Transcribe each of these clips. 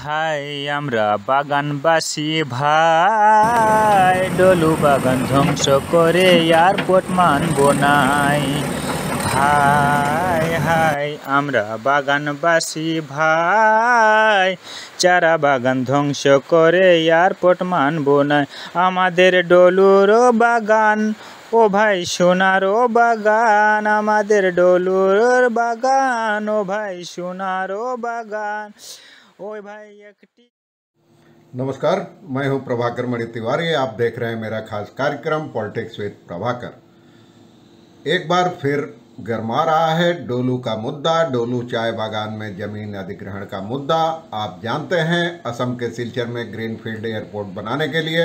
হায় আমরা বাগানবাসী ভাই, ডলু বাগান ধ্বংস করে এয়ারপোর্ট মানবো নাই। হায় হায় আমরা বাগানবাসী ভাই, চারা বাগান ধ্বংস করে এয়ারপোর্ট মানবো নাই। আমাদের ডলুরও বাগান ও ভাই সোনারও বাগান, আমাদের ডলুর বাগাन ओ भाई सोनारो बागान ओ भाई एकटी। नमस्कार, मैं हूं प्रभाकर मणि तिवारी। आप देख रहे हैं मेरा खास कार्यक्रम पॉलिटिक्स विद प्रभाकर। एक बार फिर गरमा रहा है डोलू का मुद्दा, डोलू चाय बागान में जमीन अधिग्रहण का मुद्दा। आप जानते हैं असम के सिलचर में ग्रीनफील्ड एयरपोर्ट बनाने के लिए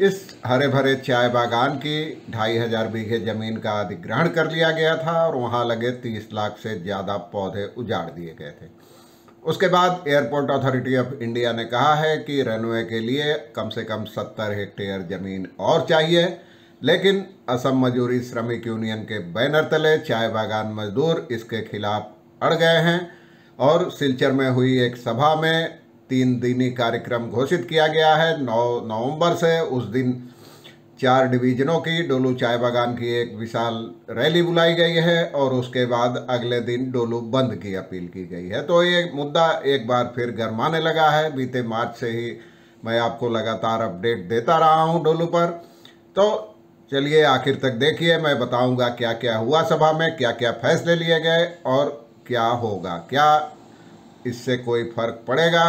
इस हरे भरे चाय बागान की 2500 बीघे ज़मीन का अधिग्रहण कर लिया गया था और वहां लगे 30 लाख से ज़्यादा पौधे उजाड़ दिए गए थे। उसके बाद एयरपोर्ट अथॉरिटी ऑफ इंडिया ने कहा है कि रनवे के लिए कम से कम 70 हेक्टेयर ज़मीन और चाहिए, लेकिन असम मजदूरी श्रमिक यूनियन के बैनर तले चाय बागान मजदूर इसके खिलाफ अड़ गए हैं और सिलचर में हुई एक सभा में 3 दिनी कार्यक्रम घोषित किया गया है। 9 नवंबर से उस दिन 4 डिवीजनों की डोलू चाय बागान की एक विशाल रैली बुलाई गई है और उसके बाद अगले दिन डोलू बंद की अपील की गई है। तो ये मुद्दा एक बार फिर गरमाने लगा है। बीते मार्च से ही मैं आपको लगातार अपडेट देता रहा हूं डोलू पर। तो चलिए आखिर तक देखिए, मैं बताऊंगा क्या क्या हुआ सभा में, क्या क्या फैसले लिए गए और क्या होगा, क्या इससे कोई फर्क पड़ेगा।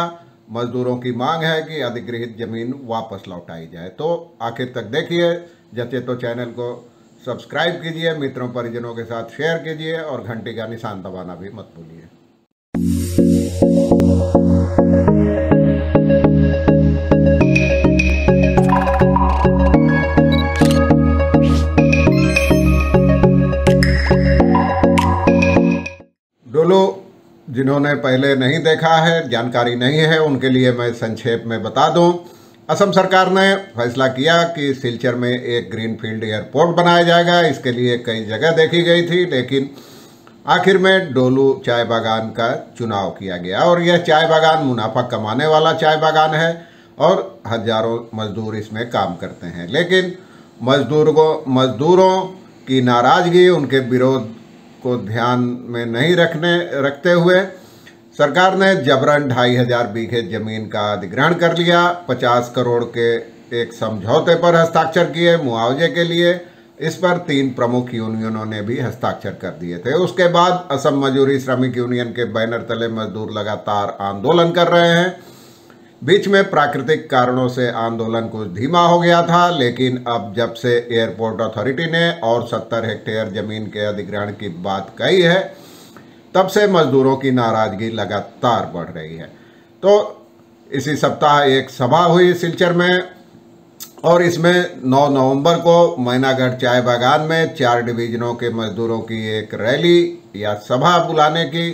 मजदूरों की मांग है कि अधिग्रहित जमीन वापस लौटाई जाए। तो आखिर तक देखिए, जैसे तो चैनल को सब्सक्राइब कीजिए, मित्रों परिजनों के साथ शेयर कीजिए और घंटी का निशान दबाना भी मत भूलिए। डोलू जिन्होंने पहले नहीं देखा है, जानकारी नहीं है, उनके लिए मैं संक्षेप में बता दूं। असम सरकार ने फैसला किया कि सिलचर में एक ग्रीनफील्ड एयरपोर्ट बनाया जाएगा। इसके लिए कई जगह देखी गई थी, लेकिन आखिर में डोलू चाय बागान का चुनाव किया गया और यह चाय बागान मुनाफा कमाने वाला चाय बागान है और हजारों मजदूर इसमें काम करते हैं। लेकिन मजदूरों की नाराज़गी, उनके विरोध को ध्यान में नहीं रखते हुए सरकार ने जबरन 2500 बीघे जमीन का अधिग्रहण कर लिया। 50 करोड़ के एक समझौते पर हस्ताक्षर किए मुआवजे के लिए। इस पर 3 प्रमुख यूनियनों ने भी हस्ताक्षर कर दिए थे। उसके बाद असम मजदूरी श्रमिक यूनियन के बैनर तले मजदूर लगातार आंदोलन कर रहे हैं। बीच में प्राकृतिक कारणों से आंदोलन कुछ धीमा हो गया था, लेकिन अब जब से एयरपोर्ट अथॉरिटी ने और 70 हेक्टेयर जमीन के अधिग्रहण की बात कही है, तब से मजदूरों की नाराजगी लगातार बढ़ रही है। तो इसी सप्ताह एक सभा हुई सिलचर में और इसमें 9 नवंबर को मैनागढ़ चाय बागान में 4 डिवीजनों के मजदूरों की एक रैली या सभा बुलाने की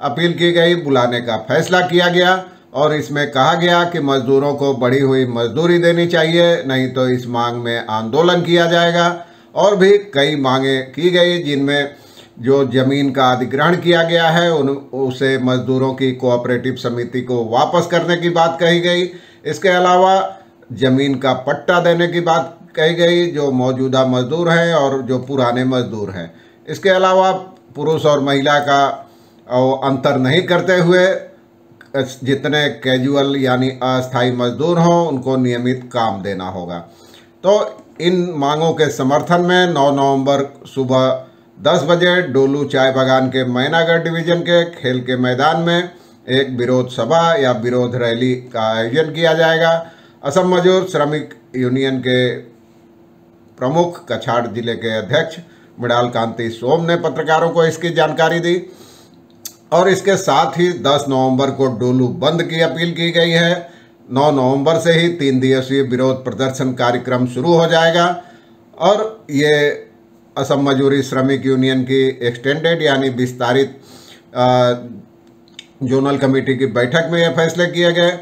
अपील की गई, बुलाने का फैसला किया गया और इसमें कहा गया कि मजदूरों को बढ़ी हुई मजदूरी देनी चाहिए, नहीं तो इस मांग में आंदोलन किया जाएगा। और भी कई मांगें की गई, जिनमें जो जमीन का अधिग्रहण किया गया है उसे मजदूरों की कोऑपरेटिव समिति को वापस करने की बात कही गई। इसके अलावा जमीन का पट्टा देने की बात कही गई, जो मौजूदा मजदूर हैं और जो पुराने मजदूर हैं। इसके अलावा पुरुष और महिला का अंतर नहीं करते हुए जितने कैजुअल यानी अस्थायी मजदूर हों उनको नियमित काम देना होगा। तो इन मांगों के समर्थन में 9 नवंबर सुबह 10 बजे डोलू चाय बागान के मैनागढ़ डिवीजन के खेल के मैदान में एक विरोध सभा या विरोध रैली का आयोजन किया जाएगा। असम मजदूर श्रमिक यूनियन के प्रमुख कछाड़ जिले के अध्यक्ष मृणाल कांति सोम ने पत्रकारों को इसकी जानकारी दी और इसके साथ ही 10 नवंबर को डोलू बंद की अपील की गई है। 9 नवंबर से ही 3 दिवसीय विरोध प्रदर्शन कार्यक्रम शुरू हो जाएगा और ये असम मजदूरी श्रमिक यूनियन की एक्सटेंडेड यानी विस्तारित जोनल कमेटी की बैठक में ये फैसले किए गए।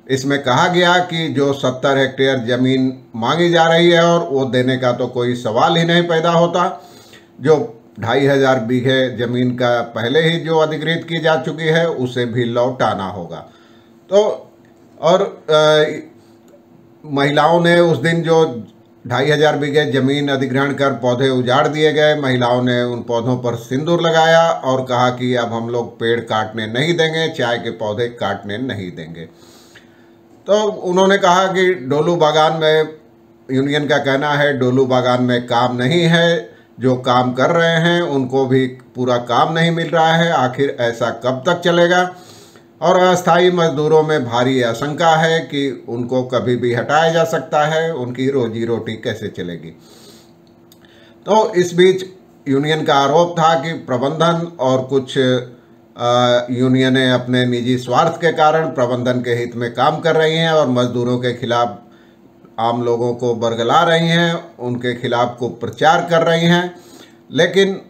इसमें कहा गया कि जो 70 हेक्टेयर ज़मीन मांगी जा रही है और वो देने का तो कोई सवाल ही नहीं पैदा होता। जो 2500 बीघे जमीन का पहले ही जो अधिग्रहित की जा चुकी है उसे भी लौटाना होगा। तो और महिलाओं ने उस दिन जो 2500 बीघे जमीन अधिग्रहण कर पौधे उजाड़ दिए गए, महिलाओं ने उन पौधों पर सिंदूर लगाया और कहा कि अब हम लोग पेड़ काटने नहीं देंगे, चाय के पौधे काटने नहीं देंगे। तो उन्होंने कहा कि डोलू बागान में, यूनियन का कहना है डोलू बागान में काम नहीं है, जो काम कर रहे हैं उनको भी पूरा काम नहीं मिल रहा है, आखिर ऐसा कब तक चलेगा। और अस्थायी मजदूरों में भारी आशंका है कि उनको कभी भी हटाया जा सकता है, उनकी रोजी रोटी कैसे चलेगी। तो इस बीच यूनियन का आरोप था कि प्रबंधन और कुछ यूनियनें अपने निजी स्वार्थ के कारण प्रबंधन के हित में काम कर रही हैं और मजदूरों के खिलाफ आम लोगों को बरगला रही हैं, उनके खिलाफ को प्रचार कर रही हैं। लेकिन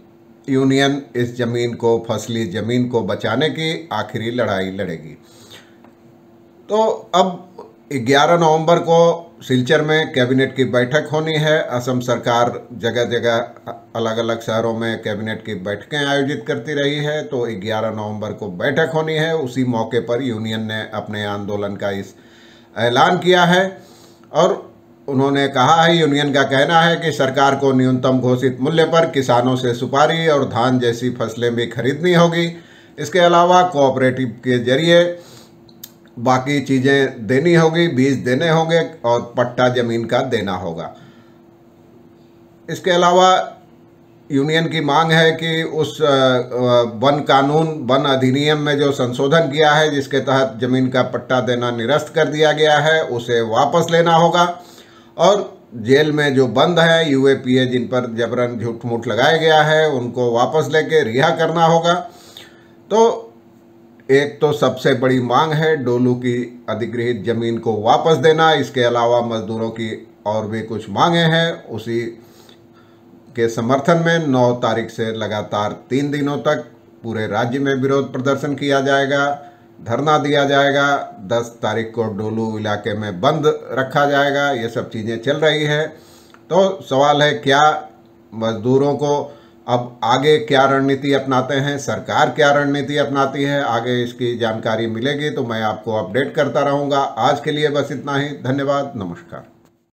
यूनियन इस ज़मीन को, फसली ज़मीन को बचाने की आखिरी लड़ाई लड़ेगी। तो अब 11 नवंबर को सिलचर में कैबिनेट की बैठक होनी है। असम सरकार जगह जगह अलग अलग शहरों में कैबिनेट की बैठकें आयोजित करती रही है, तो 11 नवंबर को बैठक होनी है। उसी मौके पर यूनियन ने अपने आंदोलन का इस ऐलान किया है और उन्होंने कहा है, यूनियन का कहना है कि सरकार को न्यूनतम घोषित मूल्य पर किसानों से सुपारी और धान जैसी फसलें भी खरीदनी होगी। इसके अलावा कोऑपरेटिव के जरिए बाकी चीज़ें देनी होगी, बीज देने होंगे और पट्टा ज़मीन का देना होगा। इसके अलावा यूनियन की मांग है कि उस वन कानून, वन अधिनियम में जो संशोधन किया है जिसके तहत ज़मीन का पट्टा देना निरस्त कर दिया गया है, उसे वापस लेना होगा। और जेल में जो बंद हैं यूएपीए, जिन पर जबरन झूठ मूठ लगाया गया है, उनको वापस लेके रिहा करना होगा। तो एक तो सबसे बड़ी मांग है डोलू की अधिगृहित ज़मीन को वापस देना। इसके अलावा मजदूरों की और भी कुछ मांगें हैं। उसी के समर्थन में 9 तारीख से लगातार 3 दिनों तक पूरे राज्य में विरोध प्रदर्शन किया जाएगा, धरना दिया जाएगा। 10 तारीख को डोलू इलाके में बंद रखा जाएगा। ये सब चीज़ें चल रही है। तो सवाल है, क्या मजदूरों को अब आगे क्या रणनीति अपनाते हैं, सरकार क्या रणनीति अपनाती है, आगे इसकी जानकारी मिलेगी तो मैं आपको अपडेट करता रहूँगा। आज के लिए बस इतना ही। धन्यवाद, नमस्कार।